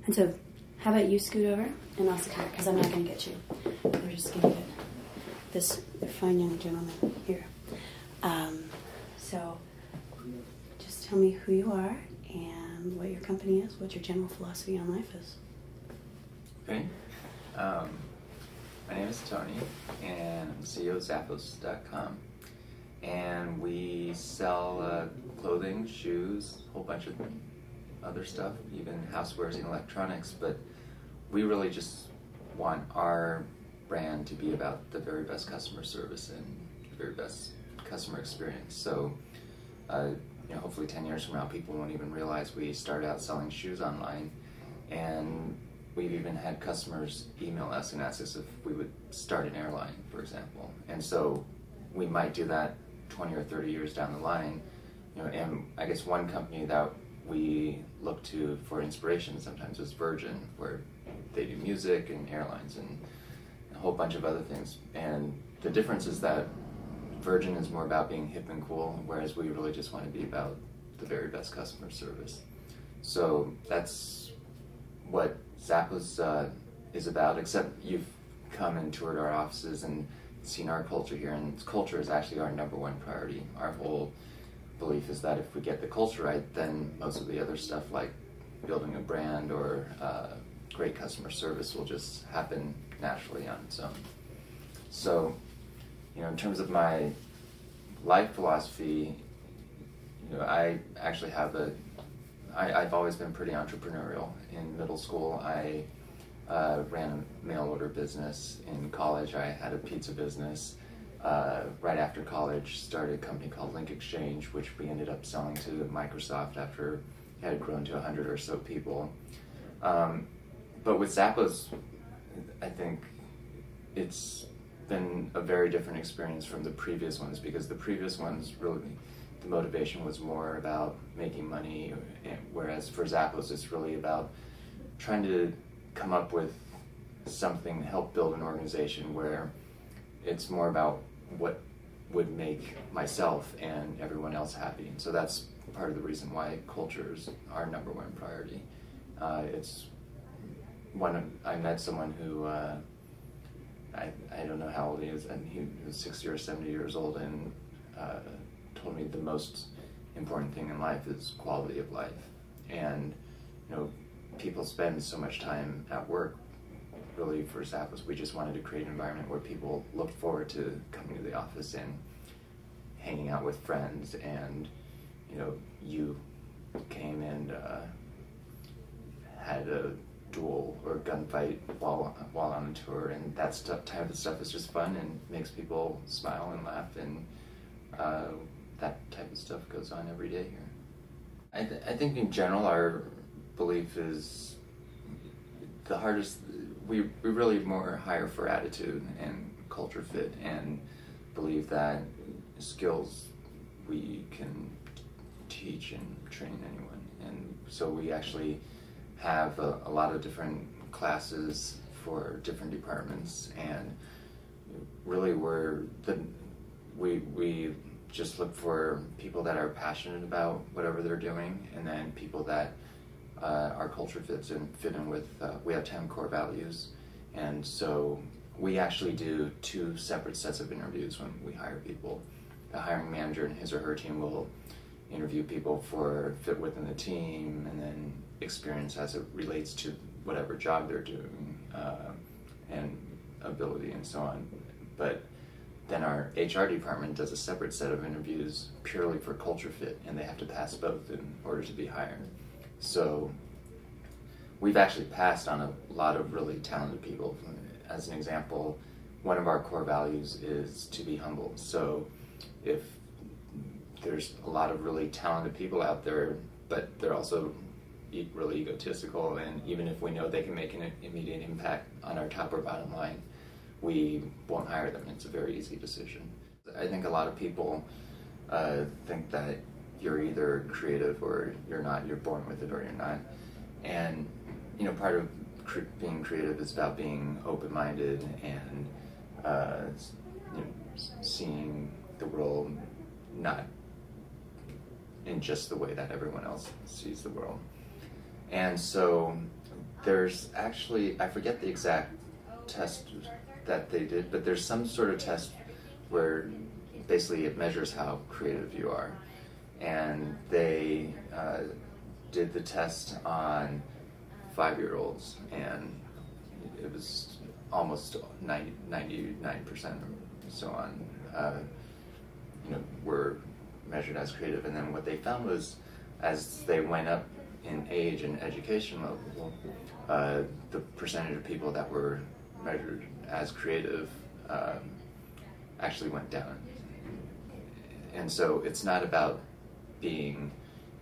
And so, how about you scoot over and I'll sit here, because I'm not going to get you. We're just going to get this fine young gentleman here. So, just tell me who you are and what your company is, what your general philosophy on life is. Okay. My name is Tony, and I'm the CEO of Zappos.com. And we sell clothing, shoes, a whole bunch of other stuff, even housewares and electronics, but we really just want our brand to be about the very best customer service and the very best customer experience. So, hopefully 10 years from now, people won't even realize we started out selling shoes online, and we've even had customers email us and ask us if we would start an airline, for example. And so we might do that 20 or 30 years down the line, and I guess one company that we look to for inspiration sometimes is Virgin, where they do music and airlines and a whole bunch of other things. And the difference is that Virgin is more about being hip and cool, whereas we really just want to be about the very best customer service. So that's what Zappos is about, except you've come and toured our offices and seen our culture here, and culture is actually our number one priority. Our whole belief is that if we get the culture right, then most of the other stuff like building a brand or great customer service will just happen naturally on its own. So, in terms of my life philosophy, I actually have I've always been pretty entrepreneurial. In middle school, I ran a mail order business. In college, I had a pizza business. Right after college, started a company called Link Exchange, which we ended up selling to Microsoft after it had grown to 100 or so people. But with Zappos, I think it's been a very different experience from the previous ones, because the previous ones really, the motivation was more about making money, whereas for Zappos it's really about trying to come up with something, help build an organization where it's more about what would make myself and everyone else happy. And so that's part of the reason why culture is our number one priority. I met someone who I don't know how old he is, and he was 60 or 70 years old, and told me the most important thing in life is quality of life. And people spend so much time at work. Really, for Zappos, we just wanted to create an environment where people looked forward to coming to the office and hanging out with friends. And you came and had a duel or gunfight while on a tour, and that type of stuff is just fun and makes people smile and laugh, and that type of stuff goes on every day here. I think in general our belief is the hardest. We really more hire for attitude and culture fit, and believe that skills we can teach and train anyone. And so we actually have a lot of different classes for different departments, and really we just look for people that are passionate about whatever they're doing, and then people that our culture fit in with. We have 10 core values, and so we actually do 2 separate sets of interviews when we hire people. The hiring manager and his or her team will interview people for fit within the team, and then experience as it relates to whatever job they're doing, and ability and so on. But then our HR department does a separate set of interviews purely for culture fit, and they have to pass both in order to be hired. So we've actually passed on a lot of really talented people. As an example, one of our core values is to be humble. So if there's a lot of really talented people out there, but they're also really egotistical, and even if we know they can make an immediate impact on our top or bottom line, we won't hire them. It's a very easy decision. I think a lot of people think that you're either creative or you're not, you're born with it or you're not. And part of being creative is about being open-minded and seeing the world not in just the way that everyone else sees the world. And so there's actually, I forget the exact test that they did, but there's some sort of test where basically it measures how creative you are. And they did the test on 5-year-olds, and it was almost 99% or so on, were measured as creative. And then what they found was, as they went up in age and education level, the percentage of people that were measured as creative actually went down. And so it's not about being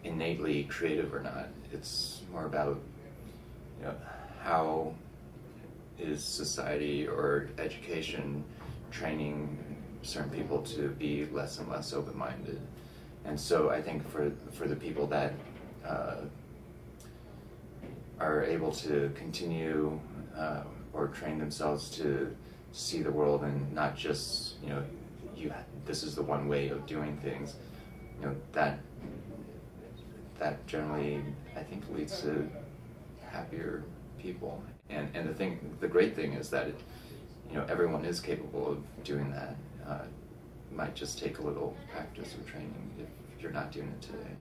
innately creative or not. It's more about, how is society or education training certain people to be less and less open-minded. And so I think for the people that are able to continue or train themselves to see the world and not just, this is the one way of doing things, that generally, I think, leads to happier people. And the great thing is that everyone is capable of doing that. It might just take a little practice or training if you're not doing it today.